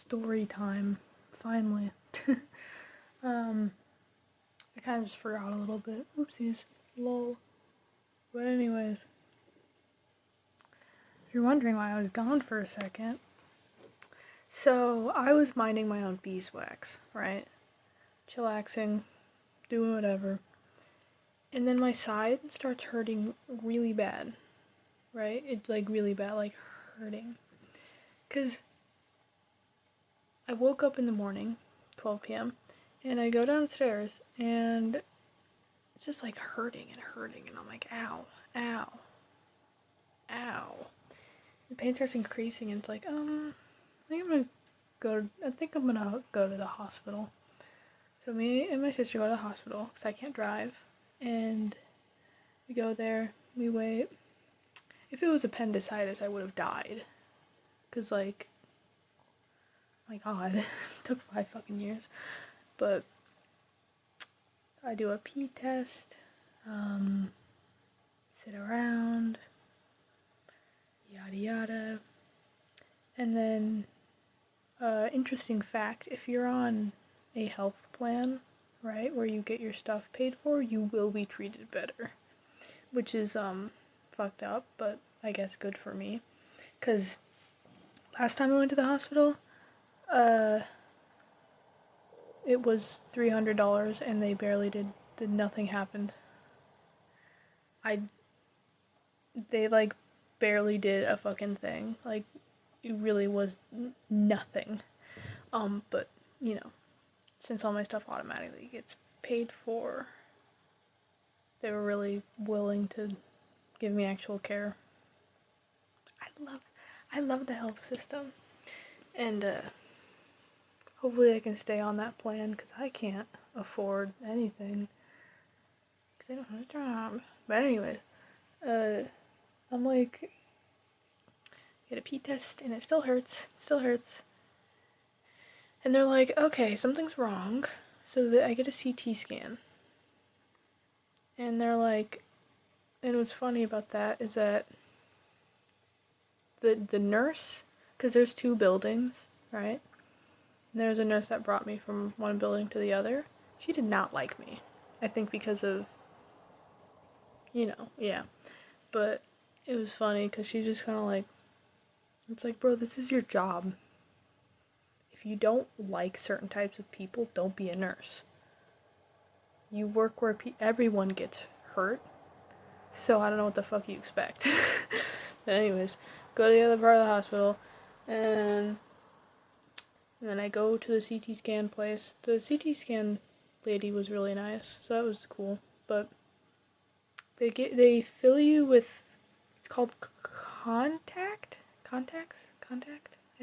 story time, finally. I kind of just forgot a little bit. Oopsies. Lol. But anyways, if you're wondering why I was gone for a second, so I was minding my own beeswax, right? Chillaxing, doing whatever. And then my side starts hurting really bad, right? It's like really bad, like hurting. Because I woke up in the morning, 12 p.m., and I go downstairs, and it's just like hurting, and I'm like, ow, ow, ow. The pain starts increasing, and it's like, I think I'm gonna go to the hospital. So me and my sister go to the hospital, because I can't drive, and we go there, we wait. If it was appendicitis, I would have died. Because, like, my god, it took 5 fucking years. But I do a pee test, sit around, yada yada. And then, interesting fact, if you're on a health plan, right, where you get your stuff paid for, you will be treated better. Which is, fucked up, but I guess good for me. Because last time I went to the hospital, it was $300 and they barely did nothing happened. They like barely did a fucking thing. Like, it really was nothing. But, you know, since all my stuff automatically gets paid for, they were really willing to give me actual care. I love the health system. And, hopefully I can stay on that plan, because I can't afford anything. Because I don't have a job. But anyways, I'm like, get a pee test, and it still hurts. And they're like, okay, something's wrong. So that I get a CT scan. And they're like, and what's funny about that is that the nurse, because there's 2 buildings, right? And there's a nurse that brought me from one building to the other. She did not like me. I think because of, yeah. But it was funny because she just kind of like, it's like, bro, this is your job. If you don't like certain types of people, don't be a nurse. You work where everyone gets hurt. So I don't know what the fuck you expect. But anyways, go to the other part of the hospital, and then I go to the CT scan place. The CT scan lady was really nice, so that was cool. But they fill you with, it's called contact, I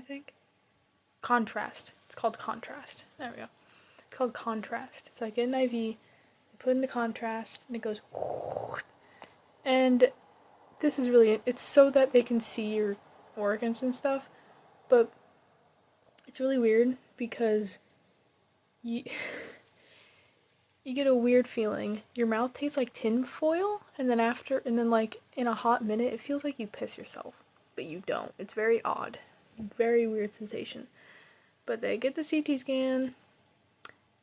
think. Contrast. It's called contrast. There we go. It's called contrast. So I get an IV, they put in the contrast, and it goes. And this is really, it's so that they can see your organs and stuff, but it's really weird because you get a weird feeling. Your mouth tastes like tin foil, and then like in a hot minute, it feels like you piss yourself, but you don't. It's very odd. Very weird sensation. But they get the CT scan,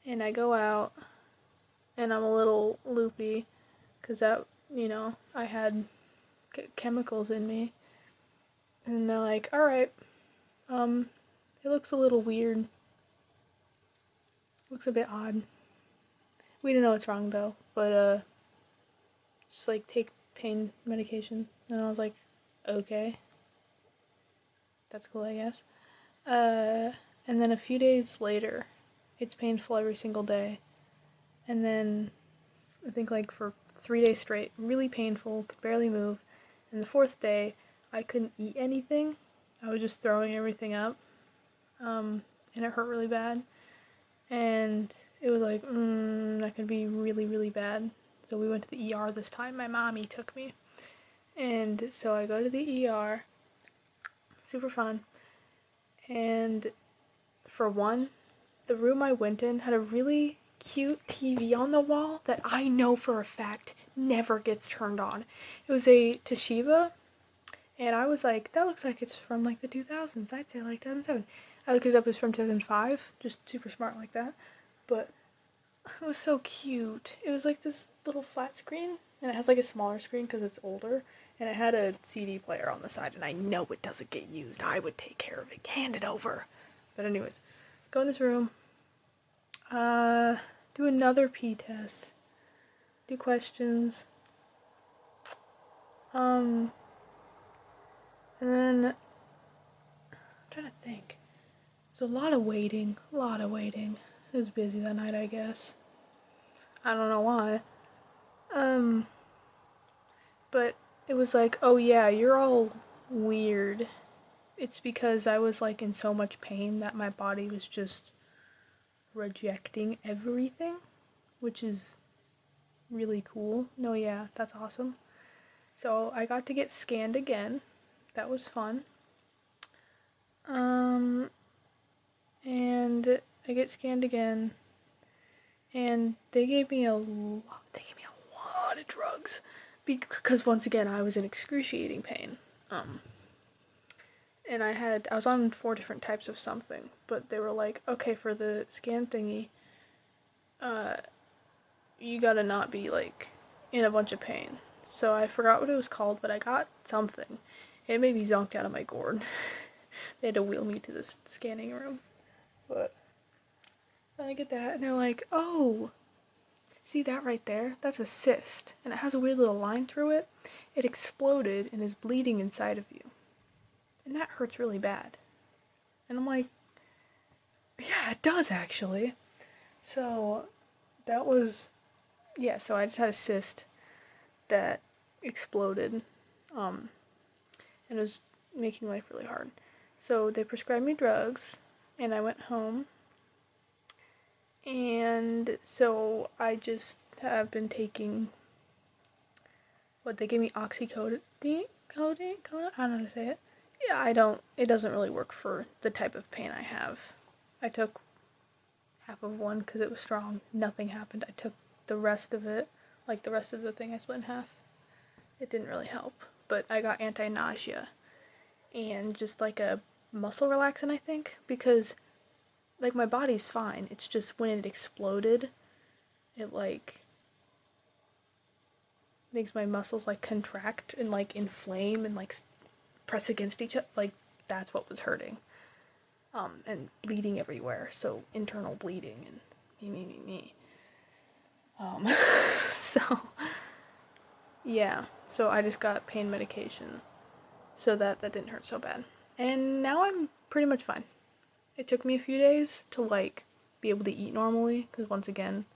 and I go out, and I'm a little loopy, because that, I had chemicals in me. And they're like, alright, it looks a little weird. Looks a bit odd. We don't know what's wrong though, but just like take pain medication. And I was like, okay. That's cool, I guess. And then a few days later, it's painful every single day. And then I think like for 3 days straight, really painful, could barely move. And the 4th day, I couldn't eat anything. I was just throwing everything up. And it hurt really bad. And it was like, that could be really, really bad. So we went to the ER this time. My mommy took me. And so I go to the ER. Super fun. And for one, the room I went in had a really cute TV on the wall that I know for a fact never gets turned on. It was a Toshiba, And I was like, that looks like it's from like the 2000s. I'd say like 2007. I looked it up, it's from 2005. Just super smart like that. But it was so cute. It was like this little flat screen, and it has like a smaller screen because it's older, and it had a CD player on the side, and I know it doesn't get used. I would take care of it. Hand it over. But anyways, go in this room. Do another P test. Do questions. And then I'm trying to think. There's a lot of waiting. It was busy that night, I guess. I don't know why. But it was like, oh yeah, you're all weird. It's because I was like in so much pain that my body was just rejecting everything, which is really cool. No, yeah, that's awesome. So I got to get scanned again. That was fun. And I get scanned again, and they gave me a lot of drugs because once again I was in excruciating pain. And I was on 4 different types of something, but they were like, okay, for the scan thingy, you gotta not be like in a bunch of pain. So I forgot what it was called, but I got something. It made me zonked out of my gourd. They had to wheel me to this scanning room. But then I get that, and they're like, oh, see that right there? That's a cyst, and it has a weird little line through it. It exploded and is bleeding inside of you. And that hurts really bad. And I'm like, yeah, it does actually. So that was, yeah, so I just had a cyst that exploded, and it was making life really hard. So they prescribed me drugs, and I went home, and so I just have been taking, they gave me oxycodone, I don't know how to say it. Yeah, it doesn't really work for the type of pain I have. I took half of one because it was strong. Nothing happened. I took the rest of it, like the rest of the thing I split in half. It didn't really help. But I got anti-nausea and just like a muscle relaxant, I think, because like my body's fine. It's just when it exploded, it like makes my muscles like contract and like inflame and like press against each other. Like that's what was hurting. And bleeding everywhere, so internal bleeding and me. So, yeah, so I just got pain medication so that didn't hurt so bad. And now I'm pretty much fine. It took me a few days to, like, be able to eat normally, because once again,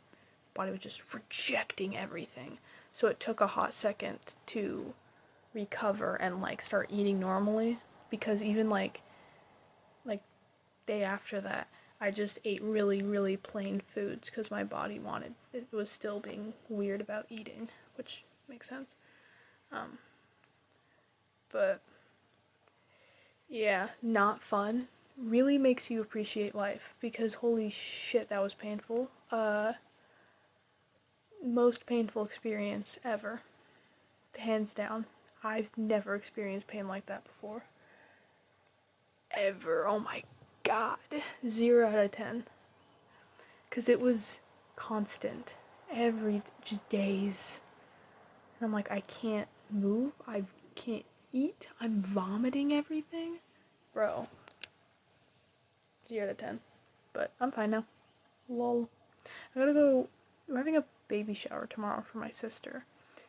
body was just rejecting everything. So it took a hot second to recover and, like, start eating normally, because even, like, day after that, I just ate really, really plain foods because my body it was still being weird about eating, which makes sense. But yeah, not fun. Really makes you appreciate life because holy shit, that was painful. Most painful experience ever. Hands down. I've never experienced pain like that before. Ever. Oh my god. 0 out of 10. Because it was constant. Just days. And I'm like, I can't move. I can't eat. I'm vomiting everything. Bro. 0 out of 10. But I'm fine now. Lol. I gotta go. I'm having a baby shower tomorrow for my sister.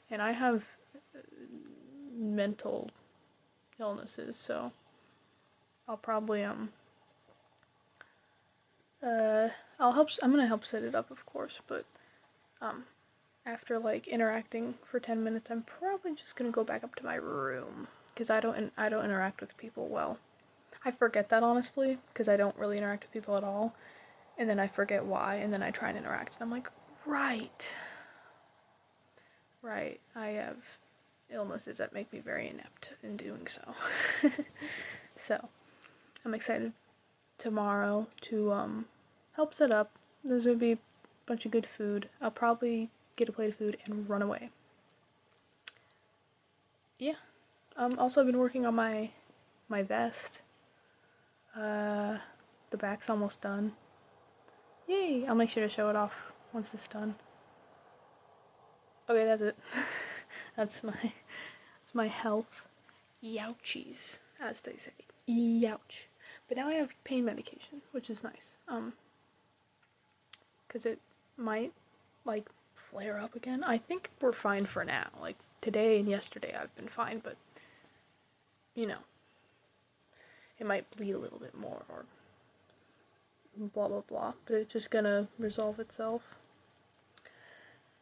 And I have mental illnesses, so I'll probably, I'm gonna help set it up, of course, but, after, like, interacting for 10 minutes, I'm probably just gonna go back up to my room, because I don't interact with people well. I forget that, honestly, because I don't really interact with people at all, and then I forget why, and then I try and interact, and I'm like, right, I have illnesses that make me very inept in doing so. So, I'm excited tomorrow to, help set up. There's gonna be a bunch of good food. I'll probably get a plate of food and run away. Yeah. Also I've been working on my vest. The back's almost done. Yay! I'll make sure to show it off once it's done. Okay, that's it. that's my health. Youchies, as they say. Youch. But now I have pain medication, which is nice. Because it might, like, flare up again. I think we're fine for now. Like, today and yesterday I've been fine, but, you know, it might bleed a little bit more, or blah blah blah, but it's just gonna resolve itself.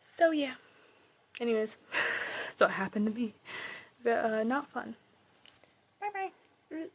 So yeah. Anyways, that's what happened to me. But, not fun. Bye bye.